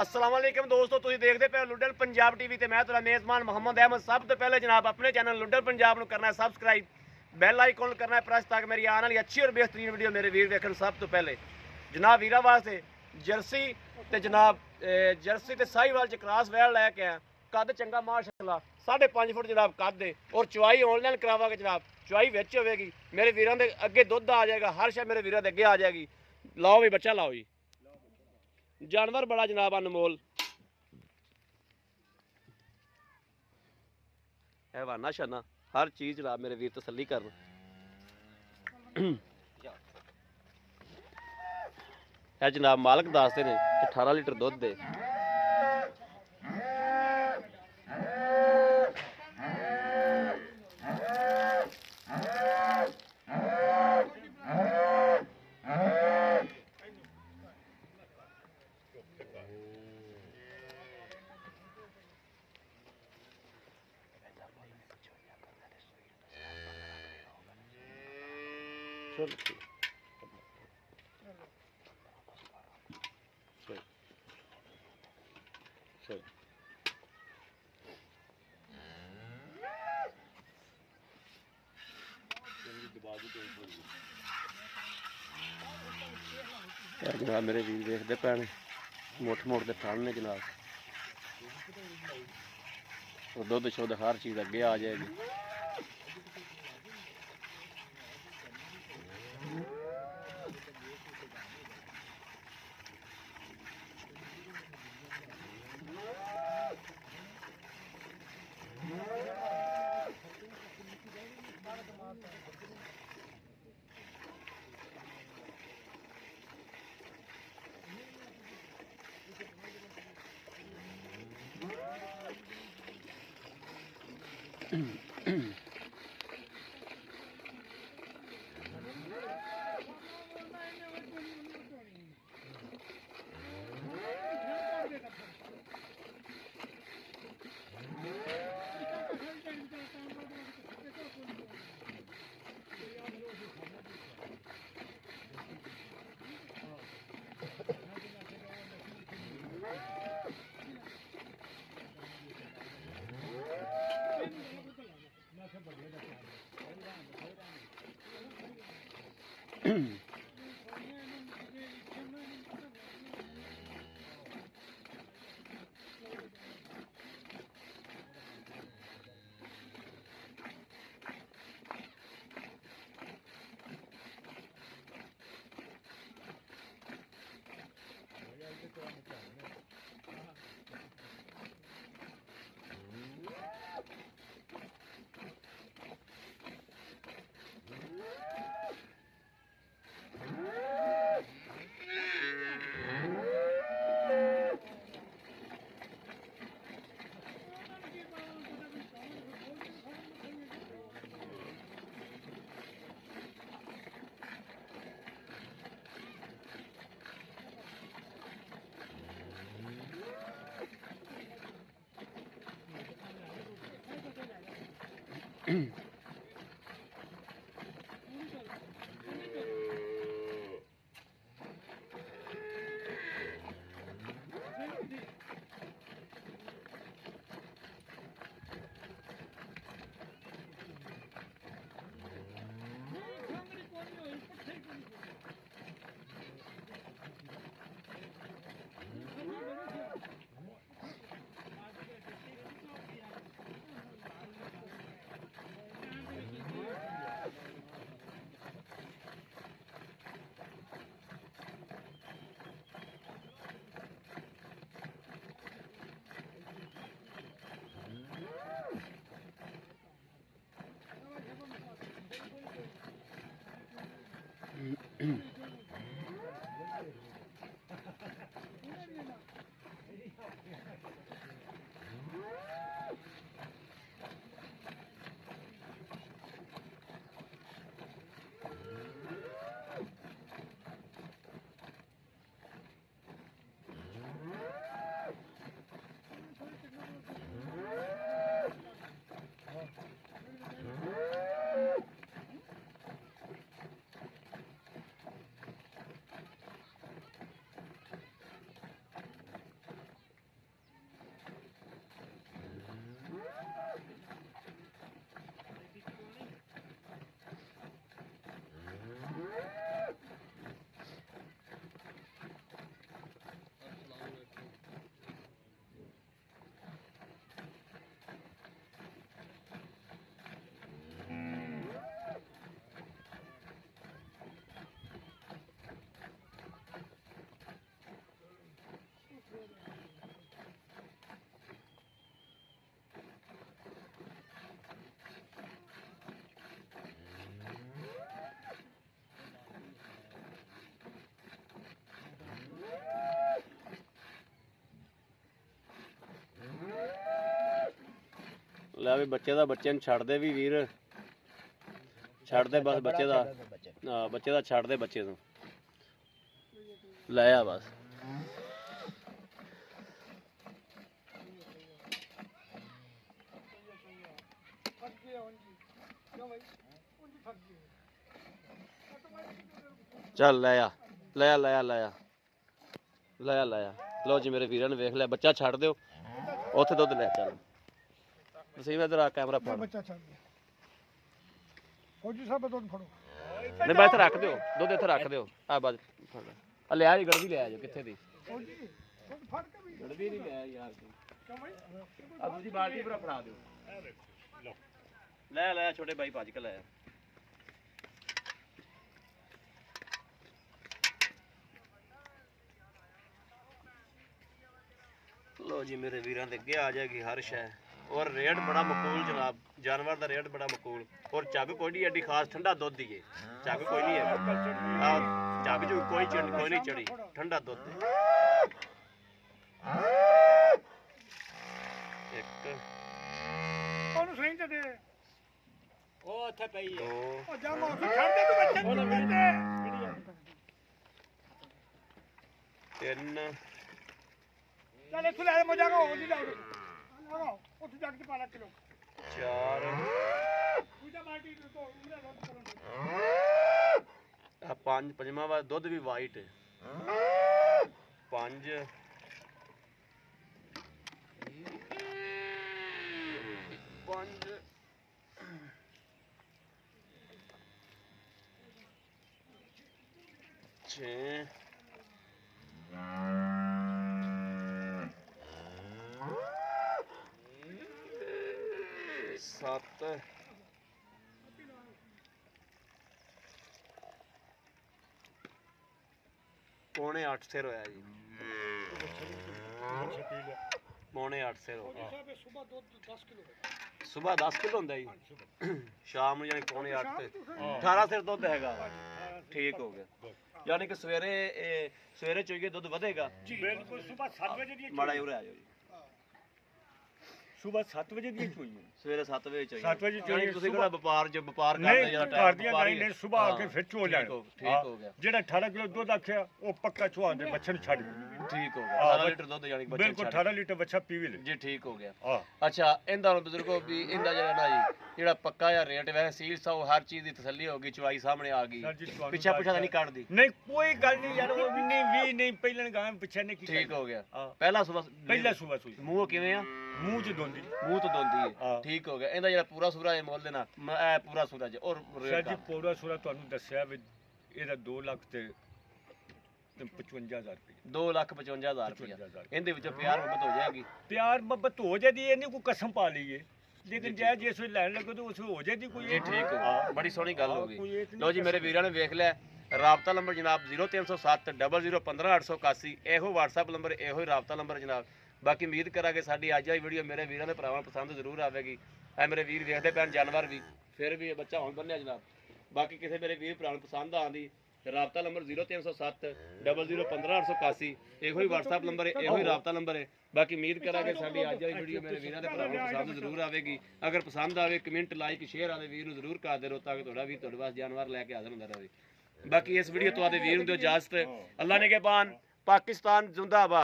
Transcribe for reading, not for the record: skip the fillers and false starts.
अस्सलाम वालेकुम दोस्तों, तुसीं देखते पे लुडल पंजाब टीवी ते मैं तुहाडा मेज़बान मोहम्मद अहमद। सब तो पहले जनाब अपने चैनल लुडल पंजाब नूं करना है सबसक्राइब, बैल आइकन करना है प्रेस ताकि मेरी आने वाली अच्छी और बेहतरीन वीडियो मेरे वीर देखन। सब तो पहले जनाब वीरा वास्ते जर्सी ते जनाब जर्सी ते साहिवाल च क्रॉस वैल लैके आया। कद चंगा माशाअल्लाह 5.5 फुट जनाब कद है और चुवाई ऑनलाइन करावांगे जनाब। चुवाई विच होवेगी, मेरे वीरां दे अगे दुध आ जाएगा, हर शय मेरे वीरां दे अगे आ जाएगी। लाओ भी बच्चा लाओ जी, जानवर बड़ा जनाब अनमोल हैवाना शाना हर चीज़ जनाब मेरे वीर तसल्ली कर। जनाब मालक दसते ने 18 लीटर दुध दे। जनाब मेरे वीर देखते पैने मुठ मुठ के ठंड ने जनाब, दुध शुद्ध हर चीज़ अगे आ जाएगी। ਲੈ ਵੀ ਬੱਚੇ ਦਾ ਬੱਚੇ ਨੂੰ ਛੱਡ ਦੇ ਵੀ ਵੀਰ, ਛੱਡ ਦੇ ਬਸ ਬੱਚੇ ਦਾ, ਹਾਂ ਬੱਚੇ ਦਾ ਛੱਡ ਦੇ ਬੱਚੇ ਨੂੰ, ਲੈ ਆ ਬਸ। ਚੱਲ ਲੈ ਆ, ਲੈ ਆ, ਲੈ ਆ, ਲੈ ਆ, ਲੈ ਆ, ਲੈ ਆ। ਲਓ ਜੀ ਮੇਰੇ ਵੀਰਾਂ ਨੇ ਵੇਖ ਲਿਆ, ਬੱਚਾ ਛੱਡ ਦਿਓ ਉੱਥੇ ਦੁੱਧ ਲੈ। ਚੱਲ ਤੁਸੀਂ ਇਧਰ ਆ ਕੈਮਰਾ ਫੜ। ਬੱਚਾ ਛੱਡ ਦੇ ਫੌਜੀ ਸਾਹਿਬ ਦੁੱਧ ਫੜੋ। ਨਹੀਂ ਬਸ ਇੱਥੇ ਰੱਖ ਦਿਓ ਦੁੱਧ, ਇੱਥੇ ਰੱਖ ਦਿਓ। ਆ ਬਸ ਫੜ ਆ, ਲਿਆ ਜੀ ਗੜਵੀ ਲੈ ਆ ਜਾਓ। ਕਿੱਥੇ ਦੀ ਫੌਜੀ ਦੁੱਧ ਫੜ ਕੇ ਵੀ ਗੜਵੀ ਨਹੀਂ ਲਿਆ ਯਾਰ ਆ, ਦੂਜੀ ਬਾਲਟੀ ਭਰਾ ਫੜਾ ਦਿਓ। ਲੈ ਲੈ ਛੋਟੇ ਬਾਈ ਭੱਜ ਕੇ ਲੈ ਆ। ਲੋ ਜੀ ਮੇਰੇ ਵੀਰਾਂ ਦੇ ਅੱਗੇ ਆ ਜਾਏਗੀ ਹਰ ਸ਼ੈ, ਔਰ ਰੇਟ ਬੜਾ ਮਕੂਲ ਜਨਾਬ, ਜਾਨਵਰ ਦਾ ਰੇਟ ਬੜਾ ਮਕੂਲ। ਔਰ ਚੱਗ ਕੋਈ ਨਹੀਂ ਐਡੀ ਖਾਸ, ਠੰਡਾ ਦੁੱਧ ਹੀ ਹੈ, ਚੱਗ ਕੋਈ ਨਹੀਂ ਹੈ, ਚੱਗ ਜੋ ਕੋਈ ਨਹੀਂ ਚੜੀ, ਠੰਡਾ ਦੁੱਧ ਹੈ। ਇੱਕ ਉਹਨੂੰ ਸਹੀ ਤੇ ਦੇ, ਉਹ ਉੱਥੇ ਪਈ ਹੈ। ਦੋ ਉਹ ਜਾ ਮੌਤ ਛੱਡ ਦੇ ਤੂੰ ਬੱਚੇ ਨੂੰ ਦੇ। ਤਿੰਨ ਚੱਲ ਇੱਥੋਂ ਲੈ ਮੋਜਾ ਕੋ ਉਹਦੀ ਲਾਓ ਲਾਓ ਉੱਥੇ ਜਾ ਕੇ ਪਾਲਾ ਕਿਲੋ ਚਾਰ ਪੂਜਾ ਬਾਲਟੀ ਤੋਂ ਉਹਦਾ ਦੁੱਧ ਕਰੋ। ਆ ਪੰਜ, ਪੰਜਵਾਂ ਵਾ ਦੁੱਧ ਵੀ ਵਾਈਟ ਹੈ। ਪੰਜ ਪੰਜ ਛੇ ਸੱਤ ਪੌਣੇ 8 ਸਿਰ ਹੋਇਆ ਜੀ, ਪੌਣੇ 8 ਸਿਰ ਹੋ ਗਿਆ। ਸਾਹਿਬ ਸਵੇਰ ਦੁੱਧ 10 ਕਿਲੋ ਸਵੇਰ 10 ਕਿਲੋ ਹੁੰਦਾ ਜੀ, ਸ਼ਾਮ ਨੂੰ ਯਾਨੀ ਪੌਣੇ 8 ਤੇ 18 ਸਿਰ ਦੁੱਧ ਹੈਗਾ। ਠੀਕ ਹੋ ਗਿਆ, ਯਾਨੀ ਕਿ ਸਵੇਰੇ ਚੋਈਏ ਦੁੱਧ ਵਧੇਗਾ। ਬਿਲਕੁਲ ਸਵੇਰ 7 ਵਜੇ ਦੀ ਮਾੜਾ ਜਿਹਾ ਉਰੇ ਆ ਜਾਓ ਜੀ। ਸਵੇਰ 7 ਵਜੇ ਦੀ ਚੋਈ ਸਵੇਰੇ 7 ਵਜੇ ਚੋਈਏ। 7 ਵਜੇ ਚੋਈਏ। ਤੁਸੀਂ ਕਿਹੜਾ ਵਪਾਰ ਕਰਦੇ ਨਹੀਂ ਜਾਂ ਕਰਦੀਆਂ ਗਾਈ ਨੇ ਸਵੇਰ ਆ ਕੇ ਫਿਰ ਚੋ ਲੈਣ। ਠੀਕ ਹੋ ਗਿਆ, ਜਿਹੜਾ 18 ਕਿਲੋ ਦੁੱਧ ਆਖਿਆ ਉਹ ਪੱਕਾ ਚੁਆ ਦੇ ਬੱਚੇ ਨੂੰ ਛੱਡ ਠੀਕ ਹੋ ਗਿਆ। 18 ਲੀਟਰ ਦੁੱਧ ਯਾਨੀ ਬੱਚੇ ਬਿਲਕੁਲ 18 ਲੀਟਰ ਬੱਚਾ ਪੀ ਵੀ ਲੈ ਜੀ। ਠੀਕ ਹੋ ਗਿਆ। ਹਾਂ ਅੱਛਾ ਇਹਦਾ ਬਜ਼ੁਰਗੋ ਵੀ ਇਹਦਾ ਜਿਹੜਾ ਨਾ ਜੀ ਜਿਹੜਾ ਪੱਕਾ ਜਾਂ ਰੇਟ ਵੈਸੇ ਸੀਲ ਸੌ ਹਰ ਚੀਜ਼ ਦੀ ਤਸੱਲੀ ਹੋ ਗਈ, ਚਵਾਈ ਸਾਹਮਣੇ ਆ ਗਈ, ਪਿੱਛਾ ਤਾਂ ਨਹੀਂ ਕੱਢਦੀ। ਨਹੀਂ ਕੋਈ ਗੱਲ ਨਹੀਂ ਯਾਰ, ਉਹ ਵੀ ਨਹੀਂ ਵੀ ਨਹੀਂ ਪਹਿਲਾਂ ਗਾਂ ਪਿੱਛੇ ਨੇ ਕੀ ਠੀਕ ਹੋ ਗਿਆ। ਹਾਂ। ਪਹਿਲਾ ਸਵੇਰ ਪਹਿਲਾ ਸੂਆ ਸੂਈ ਮੂੰਹ ਕਿਵੇਂ ਆ? ਮੂੰਹ ਚ ਦੋਂਦੀ ਮੂੰਹ ਤੋਂ ਦੋਂਦੀ ਹੈ। ਹਾਂ। ਠੀਕ ਹੋ ਗਿਆ। ਇਹਦਾ ਜਿਹੜਾ ਪੂਰਾ ਸੂਰਾ ਇਹ ਮੁੱਲ ਦੇਣਾ ਇਹ ਪੂਰਾ ਸੂਰਾ ਜੀ ਔਰ ਸਰ ਰੇਟ ਜੀ ਪੂਰਾ ਸੂਰਾ ਤੁਹਾਨੂੰ ਦੱਸਿਆ ਵੀ ਇਹਦਾ 2 ਲੱਖ ਤੇ 55,000 ਰੁਪਏ। 2,55,000 ਰੁਪਇਆ। ਇਹਦੇ ਵਿੱਚੋਂ ਪਿਆਰ ਮੁਹੱਬਤ ਹੋ ਜਾਏਗੀ। ਪਿਆਰ ਮੁਹੱਬਤ ਹੋ ਜਾਂਦੀ ਇਹ ਨਹੀਂ ਕੋਈ ਕਸਮ ਪਾ ਲਈਏ, ਲੇਕਿਨ ਜੇ ਜਿਸ ਵੇਲੇ ਲੈਣ ਲੱਗੇ ਤਾਂ ਉਸ ਵੇਲੇ ਹੋ ਜਾਂਦੀ ਕੋਈ। ਜੀ ਠੀਕ ਹੋ ਗਿਆ, ਬੜੀ ਸੋਹਣੀ ਗੱਲ ਹੋ ਕੋਈ ਗਈ। ਇਹ ਤਾਂ ਲਓ ਜੀ ਮੇਰੇ ਵੀਰਾਂ ਨੇ ਵੇਖ ਲਿਆ। ਰਾਬਤਾ ਨੰਬਰ ਜਨਾਬ 0307 0015 ਇਹੋ WhatsApp ਨੰਬਰ, ਇਹੋ ਹੀ ਰਾਬਤਾ ਨੰਬਰ ਜਨਾਬ। ਬਾਕੀ ਉਮੀਦ ਕਰਾਂਗੇ ਸਾਡੀ ਅੱਜ ਵਾਲੀ ਵੀਡੀਓ ਮੇਰੇ ਵੀਰਾਂ ਦੇ ਭਰਾਵਾਂ ਨੂੰ ਪਸੰਦ ਜ਼ਰੂਰ ਆਵੇਗੀ। ਐ ਮੇਰੇ ਵੀਰ ਵੇਖਦੇ ਪੈਣ ਜਾਨਵਰ ਵੀ, ਫਿਰ ਵੀ ਇਹ ਬੱਚਾ ਹੁਣ ਬੰਨਿਆ ਜਨਾਬ। ਬਾਕੀ ਕਿਸੇ ਮੇਰੇ ਵੀਰ ਭਰਾ ਨੂੰ ਪਸੰਦ ਆਉਂਦੀ ਰਾਬਤਾ ਨੰਬਰ 0307 0015 ਇਹੋ ਹੀ WhatsApp ਨੰਬਰ ਹੈ, ਇਹੋ ਹੀ ਰਾਬਤਾ ਨੰਬਰ ਹੈ। ਬਾਕੀ ਉਮੀਦ ਕਰਾਂਗੇ ਸਾਡੀ ਅੱਜ ਵਾਲੀ ਵੀਡੀਓ ਮੇਰੇ ਵੀਰਾਂ ਦੇ ਭਰਾਵਾਂ ਨੂੰ ਪਸੰਦ ਜ਼ਰੂਰ ਆਵੇਗੀ। ਅਗਰ ਪਸੰਦ ਆਵੇ ਕਮੈਂਟ ਲਾਈਕ ਸ਼ੇਅਰ ਆਦੇ ਵੀਰ ਨੂੰ ਜ਼ਰੂਰ ਕਰ ਦਿਓ ਤਾਂ ਕਿ ਤੁਹਾਡਾ ਵੀ ਤੁਹਾਡੇ ਵਾਸਤੇ ਜਾਨਵਰ ਲੈ ਕੇ ਹਾਜ਼ਰ ਹੁੰਦਾ ਰਹੇ। ਬਾਕੀ ਇਸ ਵੀਡੀਓ ਤੋਂ ਆਦੇ ਵੀਰ ਨੂੰ ਦਿਓ ਇਜਾਜ਼ਤ। ਅੱਲਾ ਨੇ ਕੇ ਬਾਨ, ਪਾਕਿਸਤਾਨ ਜ਼ਿੰਦਾਬਾਦ।